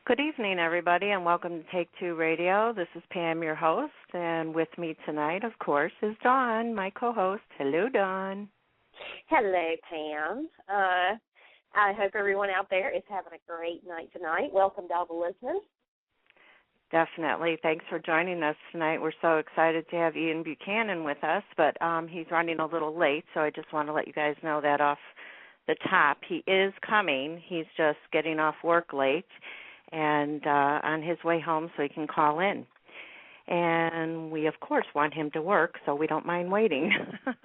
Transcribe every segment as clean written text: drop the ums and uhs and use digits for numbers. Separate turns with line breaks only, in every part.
Good evening, everybody, and welcome to Take Two Radio. This is Pam, your host, and with me tonight, of course, is Dawn, my co-host. Hello, Dawn.
Hello, Pam. I hope everyone out there is having a great night tonight. Welcome to all the listeners.
Definitely. Thanks for joining us tonight. We're so excited to have Ian-Buchanan with us, but he's running a little late, so I just want to let you guys know that off the top. He is coming. He's just getting off work late and on his way home so he can call in. And we, of course, want him to work, so we don't mind waiting.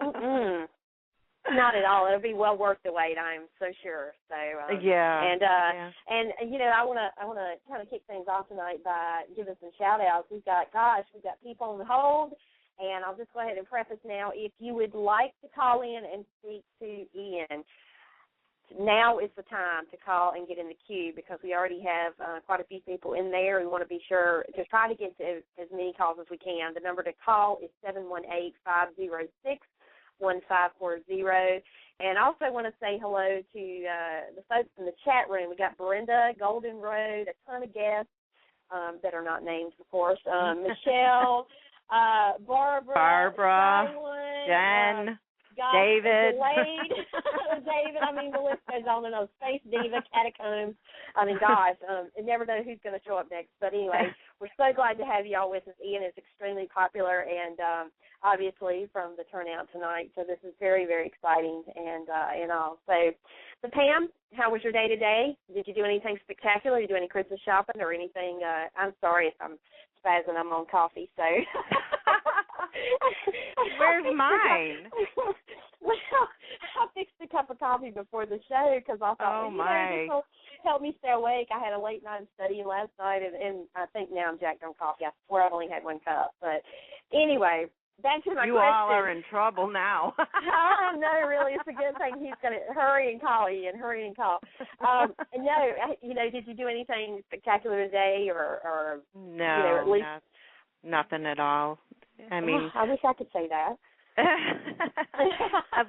Not at all. It'll be well worth the wait, I'm so sure. So
yeah.
And you know, I want to kind of kick things off tonight by giving some shout outs. We've got people on hold, and I'll just go ahead and preface now. If you would like to call in and speak to Ian, now is the time to call and get in the queue because we already have quite a few people in there. We want to be sure to try to get to as many calls as we can. The number to call is 718-506-1540. And I also want to say hello to the folks in the chat room. We got Brenda, Golden Road, a ton of guests that are not named, of course. Michelle, Barbara,
Jen.
David. David, I mean, the list goes on and on. Space Diva, Catacombs. I mean, gosh, you never know who's going to show up next. But anyway, we're so glad to have you all with us. Ian is extremely popular and obviously from the turnout tonight. So this is very, very exciting and all. So Pam, how was your day today? Did you do anything spectacular? Did you do any Christmas shopping or anything? I'm sorry if I'm spazzing. I'm on coffee, so.
Where's mine?
Well, I fixed a cup of coffee before the show because I thought, this will help me stay awake. I had a late night studying last night, and I think now I'm jacked on coffee. I swear I've only had one cup. But anyway, back to my question.
You all are in trouble now.
Oh, no, really. It's a good thing he's going to hurry and call. No, did you do anything spectacular today or
no,
at least
nothing at all. I mean,
I wish I could say that.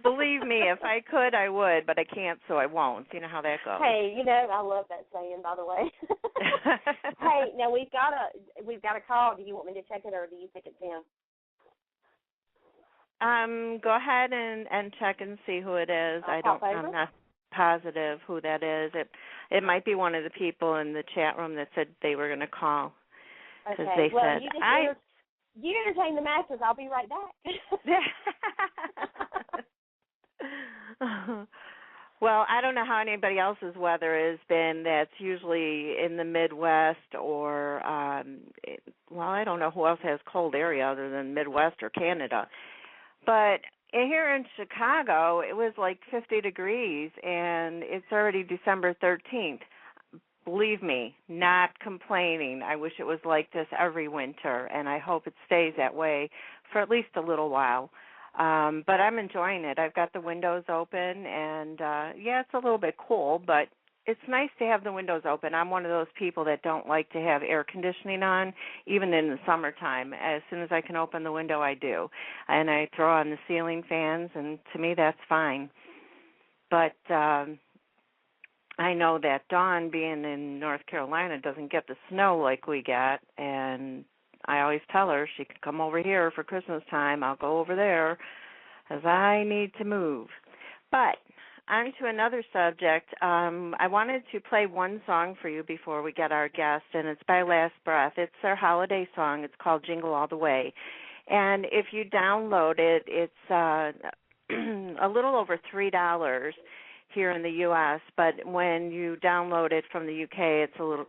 Believe me, if I could, I would, but I can't, so I won't. You know how that goes.
Hey, I love that saying, by the way. Hey, now we've got a call. Do you want me to check it, or do you think it's him?
Go ahead and check and see who it is. I'm not positive who that is. It might be one of the people in the chat room that said they were going to call.
Okay.
They
well,
said,
you entertain the masses. I'll be right back.
Well, I don't know how anybody else's weather has been that's usually in the Midwest or, I don't know who else has cold area other than Midwest or Canada. But here in Chicago, it was like 50 degrees, and it's already December 13th. Believe me, not complaining. I wish it was like this every winter, and I hope it stays that way for at least a little while. But I'm enjoying it. I've got the windows open, and, it's a little bit cool, but it's nice to have the windows open. I'm one of those people that don't like to have air conditioning on, even in the summertime. As soon as I can open the window, I do. And I throw on the ceiling fans, and to me that's fine. But I know that Dawn, being in North Carolina, doesn't get the snow like we get, and I always tell her she can come over here for Christmas time. I'll go over there as I need to move. But on to another subject. I wanted to play one song for you before we get our guest, and it's by Last Breath. It's their holiday song. It's called Jingle All the Way. And if you download it, it's a little over $3 here in the U.S., but when you download it from the U.K.,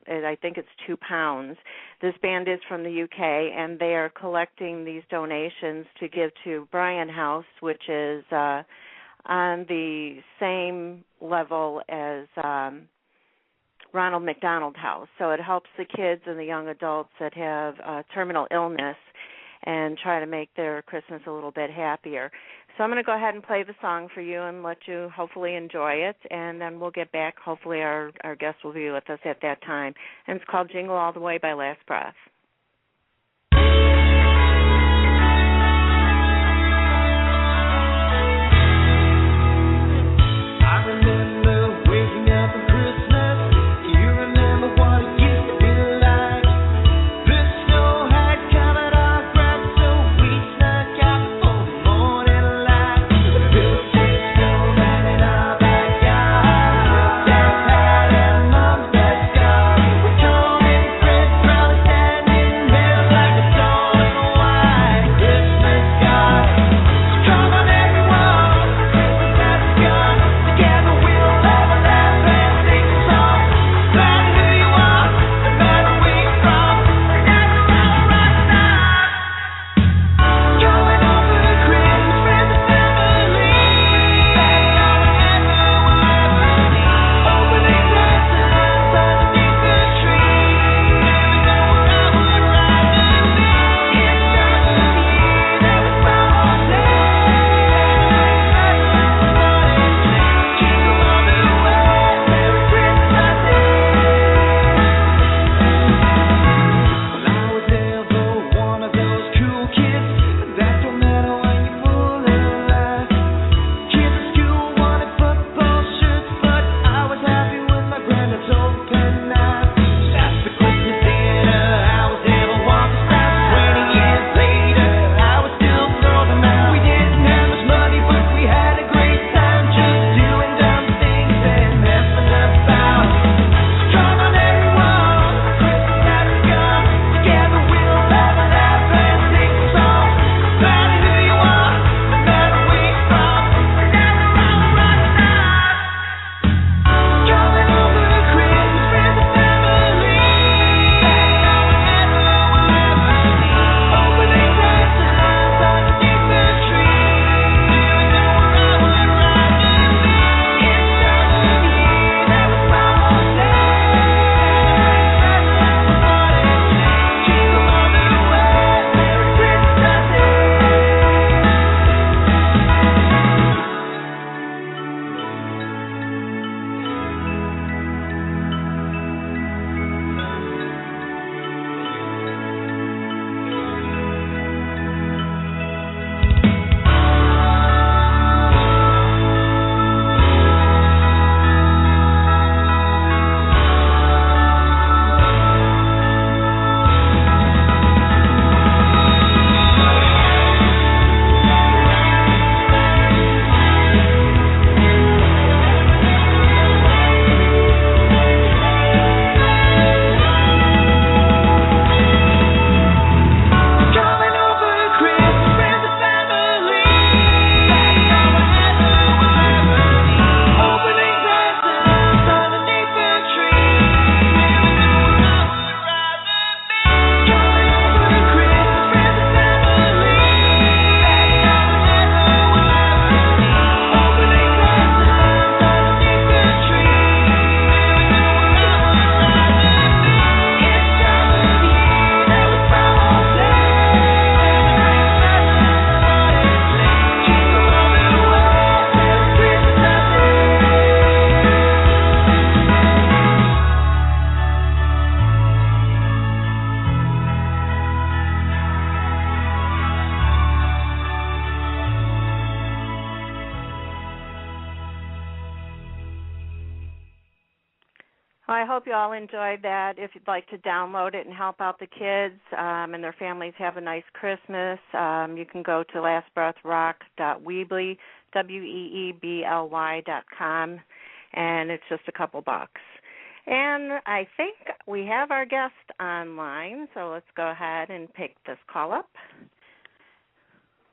I think it's £2. This band is from the U.K., and they are collecting these donations to give to Bryan House, which is on the same level as Ronald McDonald House. So it helps the kids and the young adults that have terminal illness and try to make their Christmas a little bit happier. So I'm going to go ahead and play the song for you and let you hopefully enjoy it, and then we'll get back. Hopefully our guest will be with us at that time. And it's called Jingle All the Way by Last Breath.
I remember waking up on Christmas. You remember what it used to be.
I hope you all enjoyed that. If you'd like to download it and help out the kids and their families have a nice Christmas, you can go to lastbreathrock.weebly, weebly.com, and it's just a couple bucks. And I think we have our guest online, so let's go ahead and pick this call up.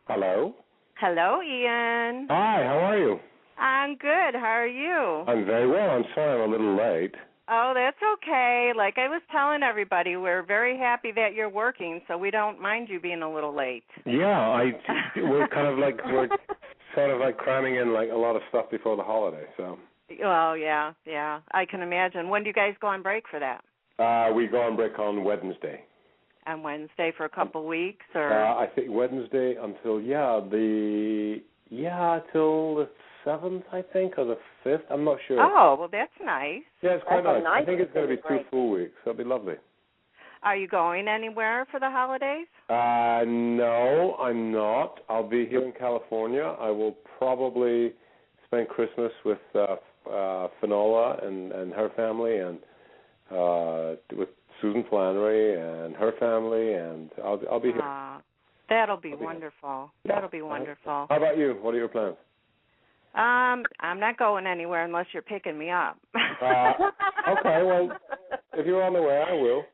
Hello.
Hello, Ian.
Hi, how are you?
I'm good. How are you?
I'm very well. I'm sorry I'm a little late.
Oh, that's okay. Like I was telling everybody, we're very happy that you're working, so we don't mind you being a little late.
Yeah, we're sort of like cramming in like a lot of stuff before the holiday, so.
Well, yeah, I can imagine. When do you guys go on break for that?
We go on break on Wednesday.
On Wednesday for a couple weeks, or?
I think Wednesday until till the 7th, I think, or the 5th. I'm not sure.
Oh, well, that's nice.
Yeah, it's quite nice.
nice.
I think it's going to be 2 full weeks. That'll be lovely.
Are you going anywhere for the holidays?
No, I'm not. I'll be here in California. I will probably spend Christmas with Finola and her family, and with Susan Flannery and her family, and I'll be here.
That'll be wonderful.
Yeah.
That'll be wonderful.
How about you? What are your plans?
I'm not going anywhere unless you're picking me up.
Okay, well, if you're on the way, I will.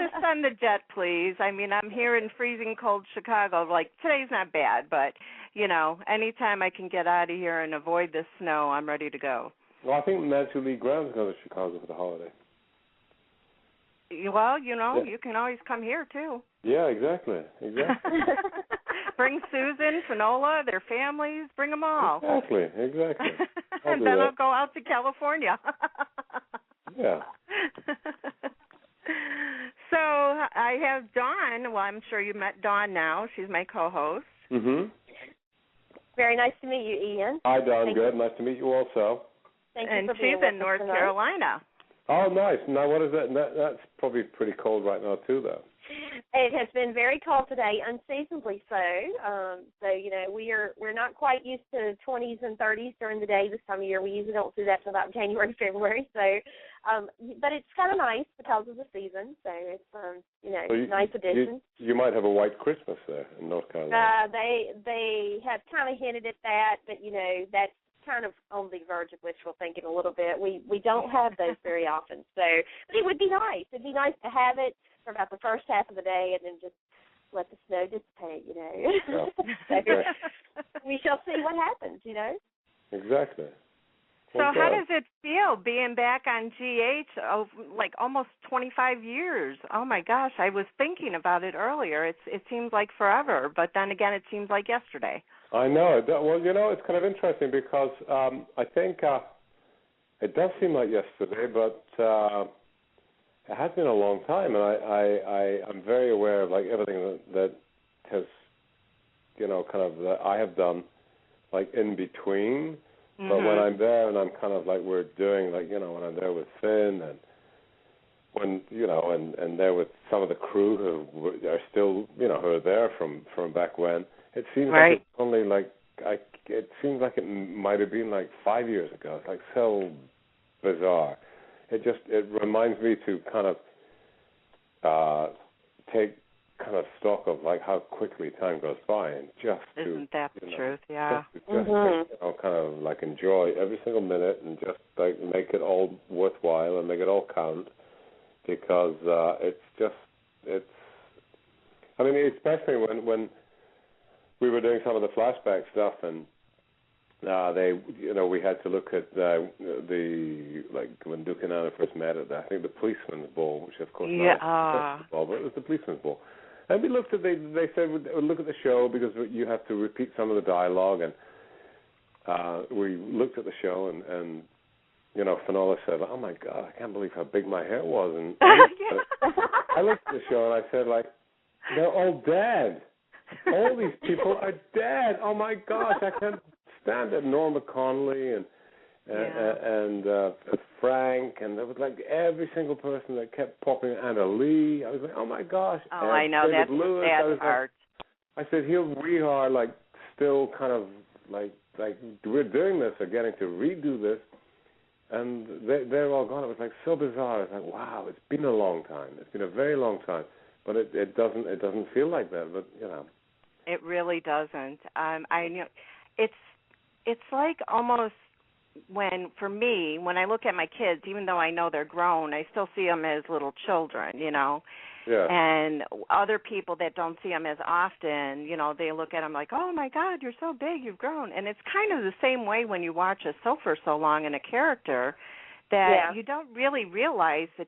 Just send the jet, please. I mean, I'm here in freezing cold Chicago. Like, today's not bad, but, anytime I can get out of here and avoid the snow, I'm ready to go.
Well, I think Nancy Lee Graham's going to Chicago for the holiday.
Well, you can always come here, too.
Yeah, exactly.
Bring Susan, Finola, their families, bring them all.
Exactly.
And then I'll go out to California.
Yeah.
So I have Dawn. Well, I'm sure you met Dawn now. She's my co-host.
Mm-hmm.
Very nice to meet you, Ian.
Hi, Dawn. Good. Nice to meet you also.
Thank you
and
for being
she's
with
in
us
North
tonight.
Carolina.
Oh, nice. Now, what is that? That's probably pretty cold right now, too, though.
It has been very cold today, unseasonably so. We're not quite used to 20s and 30s during the day this time of year. We usually don't see that until about January, February. So, but it's kind of nice because of the season. So it's nice addition.
You might have a white Christmas there in North Carolina.
They have kind of hinted at that, but that's kind of on the verge of wishful thinking a little bit. We don't have those very often. So, but it would be nice. It'd be nice to have it for about the first half of the day and then just let the snow dissipate,
Yeah.
So we shall see what happens,
Exactly.
So how does it feel being back on GH like almost 25 years? Oh, my gosh, I was thinking about it earlier. It seems like forever, but then again, it seems like yesterday.
I know. Well, it's kind of interesting because I think it does seem like yesterday, but it has been a long time, and I'm very aware of like everything that has, that I have done, like in between.
Mm-hmm.
But when I'm there and I'm kind of like we're doing like when I'm there with Finn and when and there with some of the crew who are still who are there from back when, it seems
right.
like it's only like it seems like it might have been like 5 years ago. It's like so bizarre. It reminds me to kind of take kind of stock of like how quickly time goes by, and
isn't that the truth? Yeah.
Just kind of like enjoy every single minute and just like make it all worthwhile and make it all count, because I mean, especially when we were doing some of the flashback stuff and. We had to look at the like when Duke and Anna first met at I think the policeman's ball, which of course not the ball, but it was the policeman's ball. And we looked at they said look at the show because you have to repeat some of the dialogue, and we looked at the show and Finola said, "Oh my God, I can't believe how big my hair was." And I looked at the show and I said, like, they're all dead. All these people are dead. Oh my gosh, I can't stand it. Norma Connolly and Frank, and there was like every single person that kept popping. Anna Lee. I was like, oh my gosh.
Oh, I know. That's the sad part.
I said, here we are, like still kind of like we're doing this or getting to redo this, and they're all gone. It was like so bizarre. It's like, wow, it's been a long time. It's been a very long time, but it doesn't feel like that. But
it really doesn't. I know it's like almost when I look at my kids, even though I know they're grown, I still see them as little children,
Yeah.
And other people that don't see them as often, they look at them like, oh, my God, you're so big, you've grown. And it's kind of the same way when you watch a show for so long in a character that you don't really realize the